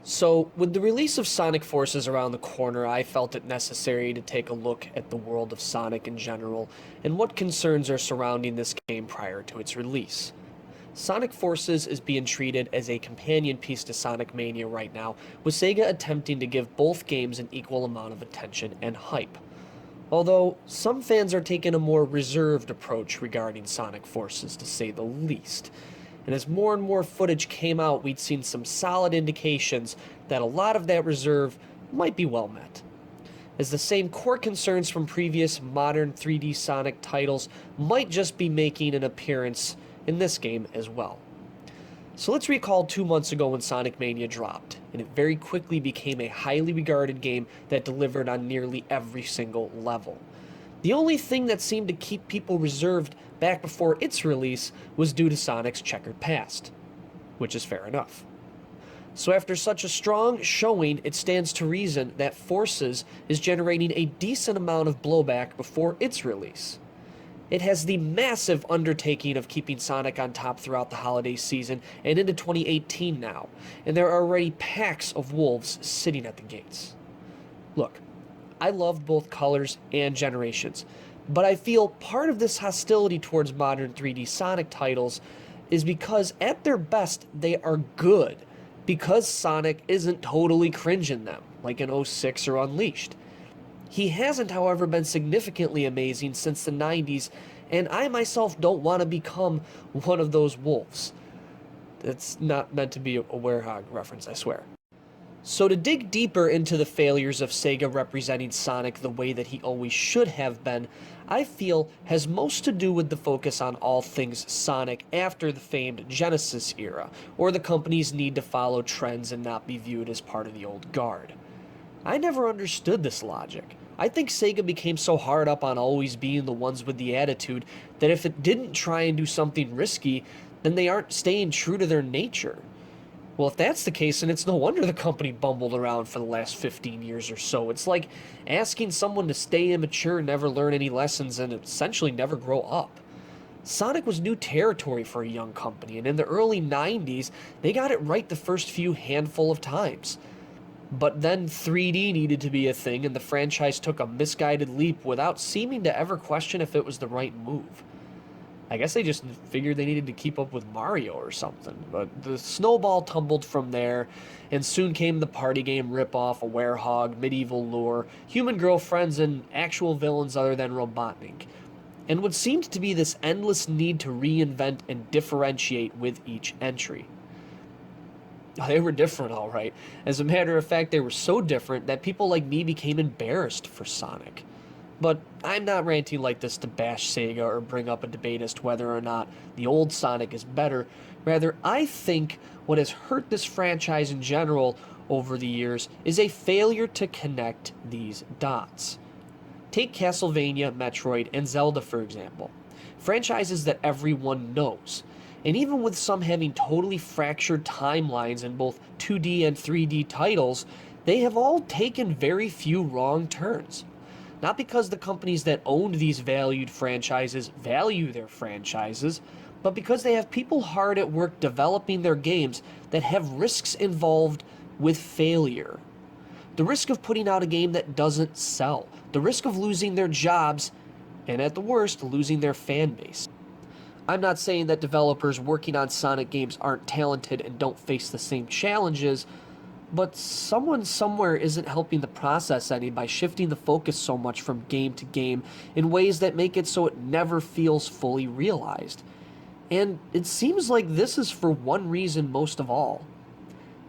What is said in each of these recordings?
So, with the release of Sonic Forces around the corner, I felt it necessary to take a look at the world of Sonic in general, and what concerns are surrounding this game prior to its release. Sonic Forces is being treated as a companion piece to Sonic Mania right now, with Sega attempting to give both games an equal amount of attention and hype. Although, some fans are taking a more reserved approach regarding Sonic Forces, to say the least. And as more and more footage came out, we'd seen some solid indications that a lot of that reserve might be well met, as the same core concerns from previous modern 3D Sonic titles might just be making an appearance in this game as well. So let's recall 2 months ago when Sonic Mania dropped, and it very quickly became a highly regarded game that delivered on nearly every single level. The only thing that seemed to keep people reserved back before its release was due to Sonic's checkered past, which is fair enough. So after such a strong showing, it stands to reason that Forces is generating a decent amount of blowback before its release. It has the massive undertaking of keeping Sonic on top throughout the holiday season and into 2018 now, and there are already packs of wolves sitting at the gates. Look, I love both colors and generations, but I feel part of this hostility towards modern 3D Sonic titles is because at their best they are good, because Sonic isn't totally cringe in them, like in 06 or Unleashed. He hasn't, however, been significantly amazing since the 90s, and I myself don't want to become one of those wolves. It's not meant to be a werehog reference, I swear. So to dig deeper into the failures of Sega representing Sonic the way that he always should have been, I feel has most to do with the focus on all things Sonic after the famed Genesis era, or the company's need to follow trends and not be viewed as part of the old guard. I never understood this logic. I think Sega became so hard up on always being the ones with the attitude that if it didn't try and do something risky, then they aren't staying true to their nature. Well, if that's the case, then it's no wonder the company bumbled around for the last 15 years or so. It's like asking someone to stay immature, never learn any lessons, and essentially never grow up. Sonic was new territory for a young company, and in the early 90s, they got it right the first few handful of times. But then 3D needed to be a thing, and the franchise took a misguided leap without seeming to ever question if it was the right move. I guess they just figured they needed to keep up with Mario or something, but the snowball tumbled from there, and soon came the party game ripoff, a werehog, medieval lore, human girlfriends, and actual villains other than Robotnik, and what seemed to be this endless need to reinvent and differentiate with each entry. They were different, all right. As a matter of fact, they were so different that people like me became embarrassed for Sonic. But I'm not ranting like this to bash Sega or bring up a debate as to whether or not the old Sonic is better. Rather, I think what has hurt this franchise in general over the years is a failure to connect these dots. Take Castlevania, Metroid, and Zelda, for example. Franchises that everyone knows. And even with some having totally fractured timelines in both 2D and 3D titles, they have all taken very few wrong turns. Not because the companies that owned these valued franchises value their franchises, but because they have people hard at work developing their games that have risks involved with failure. The risk of putting out a game that doesn't sell, the risk of losing their jobs, and at the worst, losing their fan base. I'm not saying that developers working on Sonic games aren't talented and don't face the same challenges, but someone somewhere isn't helping the process any by shifting the focus so much from game to game in ways that make it so it never feels fully realized. And it seems like this is for one reason most of all.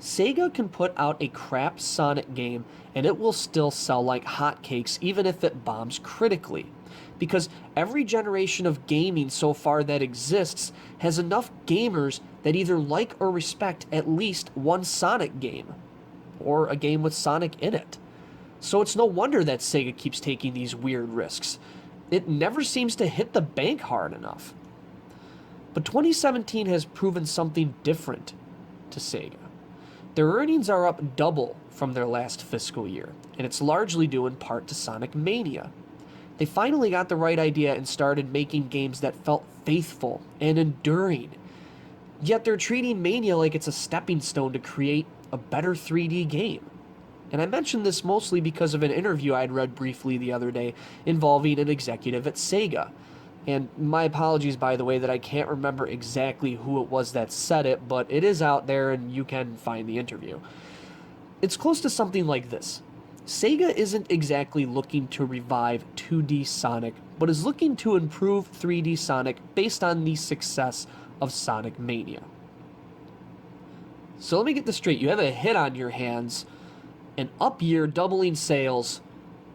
Sega can put out a crap Sonic game and it will still sell like hotcakes even if it bombs critically. Because every generation of gaming so far that exists has enough gamers that either like or respect at least one Sonic game, or a game with Sonic in it. So it's no wonder that Sega keeps taking these weird risks. It never seems to hit the bank hard enough. But 2017 has proven something different to Sega. Their earnings are up double from their last fiscal year, and it's largely due in part to Sonic Mania. They finally got the right idea and started making games that felt faithful and enduring. Yet they're treating Mania like it's a stepping stone to create a better 3D game. And I mentioned this mostly because of an interview I'd read briefly the other day involving an executive at Sega. And my apologies, by the way, that I can't remember exactly who it was that said it, but it is out there and you can find the interview. It's close to something like this. Sega isn't exactly looking to revive 2D Sonic, but is looking to improve 3D Sonic based on the success of Sonic Mania. So let me get this straight. You have a hit on your hands, an up year doubling sales,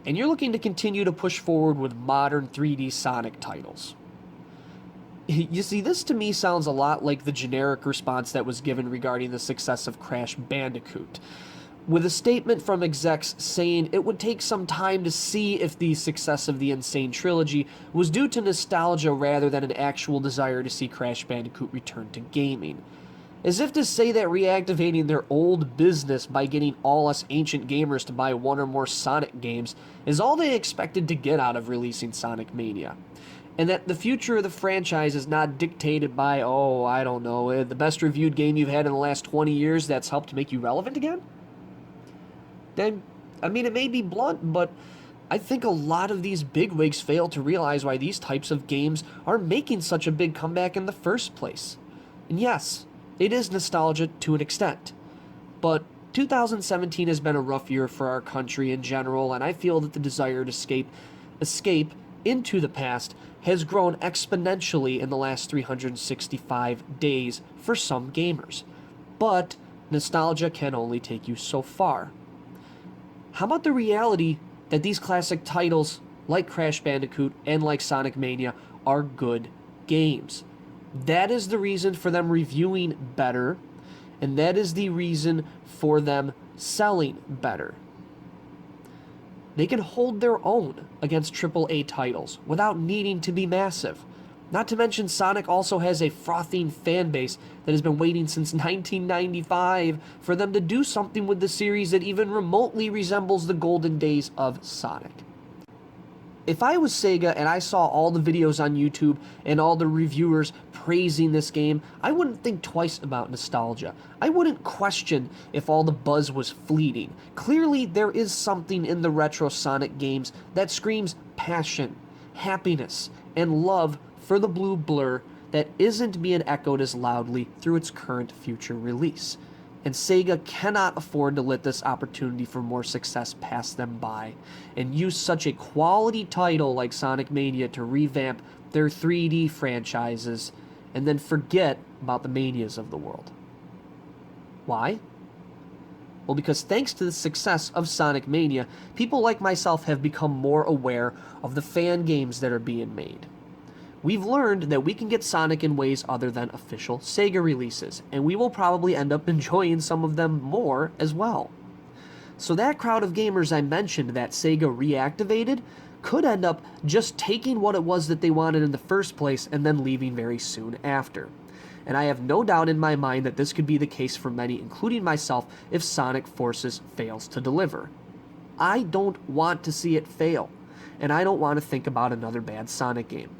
and you're looking to continue to push forward with modern 3D Sonic titles. You see, this to me sounds a lot like the generic response that was given regarding the success of Crash Bandicoot, with a statement from execs saying it would take some time to see if the success of the Insane Trilogy was due to nostalgia rather than an actual desire to see Crash Bandicoot return to gaming. As if to say that reactivating their old business by getting all us ancient gamers to buy one or more Sonic games is all they expected to get out of releasing Sonic Mania. And that the future of the franchise is not dictated by, oh, I don't know, the best reviewed game you've had in the last 20 years that's helped make you relevant again? Then, I mean, it may be blunt, but I think a lot of these bigwigs fail to realize why these types of games are making such a big comeback in the first place. And yes, it is nostalgia to an extent, but 2017 has been a rough year for our country in general, and I feel that the desire to escape into the past has grown exponentially in the last 365 days for some gamers. But nostalgia can only take you so far. How about the reality that these classic titles, like Crash Bandicoot and like Sonic Mania, are good games? That is the reason for them reviewing better, and that is the reason for them selling better. They can hold their own against AAA titles without needing to be massive. Not to mention, Sonic also has a frothing fan base that has been waiting since 1995 for them to do something with the series that even remotely resembles the golden days of Sonic. If I was Sega and I saw all the videos on YouTube and all the reviewers praising this game, I wouldn't think twice about nostalgia. I wouldn't question if all the buzz was fleeting. Clearly, there is something in the retro Sonic games that screams passion, happiness, and love for the blue blur that isn't being echoed as loudly through its current future release. And Sega cannot afford to let this opportunity for more success pass them by, and use such a quality title like Sonic Mania to revamp their 3D franchises, and then forget about the Manias of the world. Why? Well, because thanks to the success of Sonic Mania, people like myself have become more aware of the fan games that are being made. We've learned that we can get Sonic in ways other than official Sega releases, and we will probably end up enjoying some of them more as well. So that crowd of gamers I mentioned that Sega reactivated could end up just taking what it was that they wanted in the first place and then leaving very soon after. And I have no doubt in my mind that this could be the case for many, including myself, if Sonic Forces fails to deliver. I don't want to see it fail, and I don't want to think about another bad Sonic game.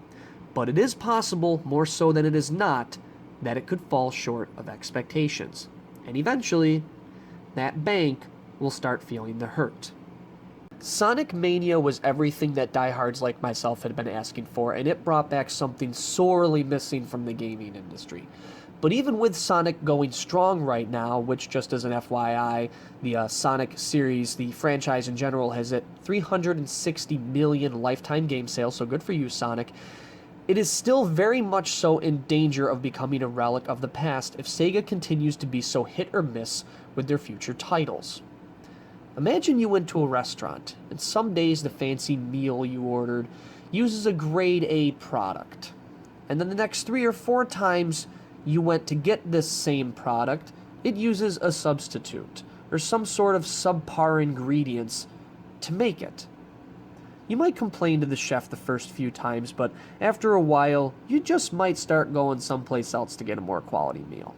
But it is possible, more so than it is not, that it could fall short of expectations. And eventually, that bank will start feeling the hurt. Sonic Mania was everything that diehards like myself had been asking for, and it brought back something sorely missing from the gaming industry. But even with Sonic going strong right now, which just as an FYI, the Sonic series, the franchise in general, has hit 360 million lifetime game sales, so good for you, Sonic. It is still very much so in danger of becoming a relic of the past if Sega continues to be so hit or miss with their future titles. Imagine you went to a restaurant, and some days the fancy meal you ordered uses a grade A product. And then the next 3 or 4 times you went to get this same product, it uses a substitute, or some sort of subpar ingredients to make it. You might complain to the chef the first few times, but after a while, you just might start going someplace else to get a more quality meal.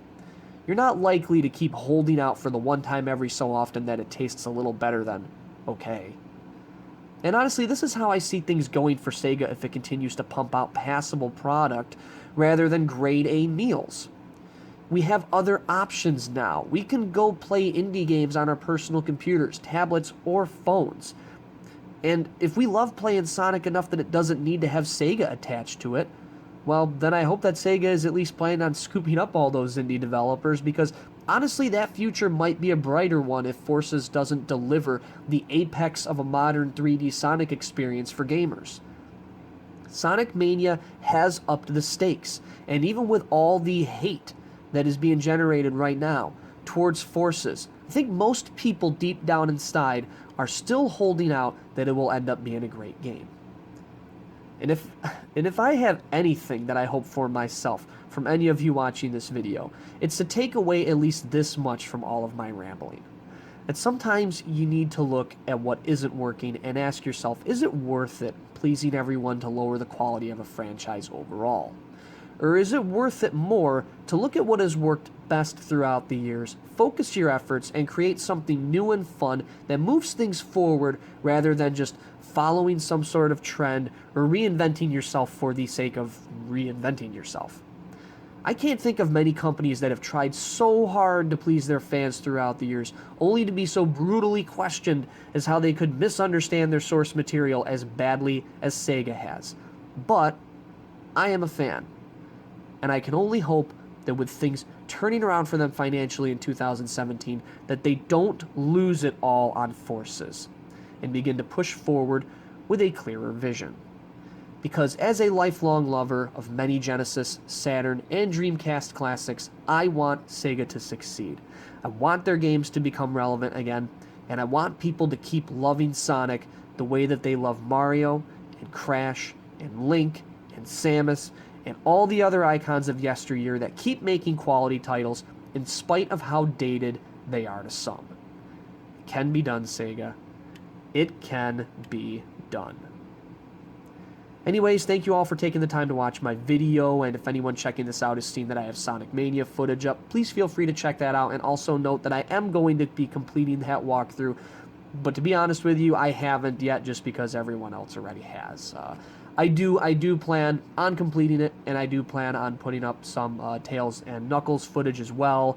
You're not likely to keep holding out for the one time every so often that it tastes a little better than okay. And honestly, this is how I see things going for Sega if it continues to pump out passable product rather than grade A meals. We have other options now. We can go play indie games on our personal computers, tablets, or phones. And if we love playing Sonic enough that it doesn't need to have Sega attached to it, well, then I hope that Sega is at least planning on scooping up all those indie developers, because honestly, that future might be a brighter one if Forces doesn't deliver the apex of a modern 3D Sonic experience for gamers. Sonic Mania has upped the stakes, and even with all the hate that is being generated right now towards Forces, I think most people deep down inside are still holding out that it will end up being a great game. And if I have anything that I hope for myself from any of you watching this video, it's to take away at least this much from all of my rambling. And sometimes you need to look at what isn't working and ask yourself, is it worth it pleasing everyone to lower the quality of a franchise overall? Or is it worth it more to look at what has worked best throughout the years, focus your efforts, and create something new and fun that moves things forward rather than just following some sort of trend or reinventing yourself for the sake of reinventing yourself? I can't think of many companies that have tried so hard to please their fans throughout the years, only to be so brutally questioned as how they could misunderstand their source material as badly as Sega has. But I am a fan, and I can only hope that with things turning around for them financially in 2017, that they don't lose it all on Forces and begin to push forward with a clearer vision. Because as a lifelong lover of many Genesis, Saturn, and Dreamcast classics, I want Sega to succeed. I want their games to become relevant again, and I want people to keep loving Sonic the way that they love Mario, and Crash, and Link, and Samus, and all the other icons of yesteryear that keep making quality titles in spite of how dated they are to some. It can be done, Sega. It can be done. Anyways, thank you all for taking the time to watch my video, and if anyone checking this out has seen that I have Sonic Mania footage up, please feel free to check that out, and also note that I am going to be completing that walkthrough, but to be honest with you, I haven't yet just because everyone else already has. I do plan on completing it, and I do plan on putting up some Tails and Knuckles footage as well.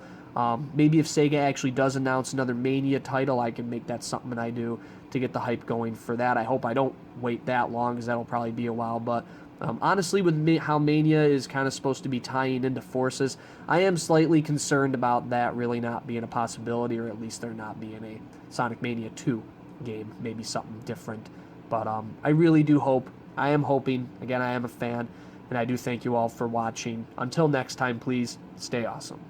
Maybe if Sega actually does announce another Mania title, I can make that something that I do to get the hype going for that. I hope I don't wait that long, because that'll probably be a while, but honestly, with how Mania is kind of supposed to be tying into Forces, I am slightly concerned about that really not being a possibility, or at least there not being a Sonic Mania 2 game, maybe something different. But I really do hope, I am hoping, again, I am a fan, and I do thank you all for watching. Until next time, please stay awesome.